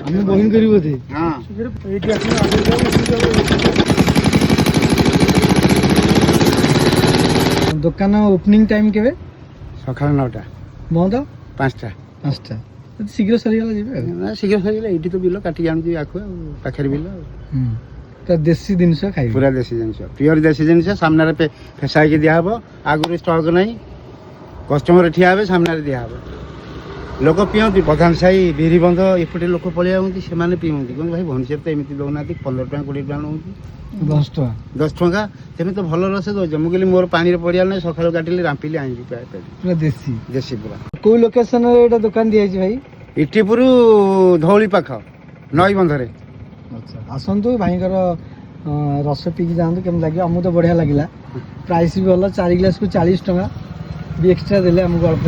আমি বহিন করি বোধে। হ্যাঁ এইটি আসলে আগে যাও, এসে যাও। দোকান ওপেনিং টাইম কেবে? সকাল 9টা বন্ধ 5টা 5টা। শীঘ্র সরিগলা ଯିବେ ଆଉ। ନା ଶୀଘ୍ର ସରିଗଲା। ଏଇଠି ତ ବିଲ କାଟିକି ଆଣୁଛି ଆଖୁ ଆଉ ପାଖରେ ବିଲ ଆଉ। ତ ଦେଶୀ ଜିନିଷ ଖାଇବେ। ପୁରା ଦେଶୀ ଜିନିଷ, ପିଓର ଦେଶୀ ଜିନିଷ। ସାମ୍ନାରେ ଫେସା ହେଇକି ଦିଆହବ, ଆଗରୁ ଷ୍ଟକ୍ ନାହିଁ, କଷ୍ଟମର ଠିଆ ହେବେ, ସାମ୍ନାରେ ଦିଆହବ। ଲୋକ ପିଅନ୍ତି, ପ୍ରଧାନ ସାହି ବିରିବନ୍ଧ ଏପଟେ ଲୋକ ପଳେଇ ଆସନ୍ତି, ସେମାନେ ପିଅନ୍ତି। କିନ୍ତୁ ଭାଇ ଭୁବନେଶ୍ୱର ତ ଏମିତି ଦେଉନାହାନ୍ତି, 15 ଟଙ୍କା 20 ଟଙ୍କା ନେଉଛି। 10 ଟଙ୍କା 10 ଟଙ୍କା। ସେମିତି ତ ଭଲ ରସ ଦେଉଛ। ମୁଁ କହିଲି ମୋର ପାଣିରେ ପଡ଼ିବାର ନାହିଁ, ସକାଳୁ କାଟିଲି ରାମ୍ପିଲି ଆଣିଲି ପୁରା ଦେଶୀ। ଦେଶୀ ପୁରା। କୋଉ ଲୋକେସନରେ ଏଇଟା ଦୋକାନ ଦିଆଯାଇଛି ଭାଇ? ଇଟିପୁର ଧଉଳି ପାଖ ନଈ ବନ୍ଧରେ। ଆଚ୍ଛା, ଆସନ୍ତୁ ଭାଇଙ୍କର ରସ ପିଇକି ଯାଆନ୍ତୁ, କେମିତି ଲାଗିବ। ଆମକୁ ତ ବଢ଼ିଆ ଲାଗିଲା। ପ୍ରାଇସ୍ ବି ଭଲ, 4 ଗ୍ଲାସକୁ 40 ଟଙ୍କା ବି ଏକ୍ସଟ୍ରା ଦେଲେ ଆମକୁ ଅଳ୍ପ।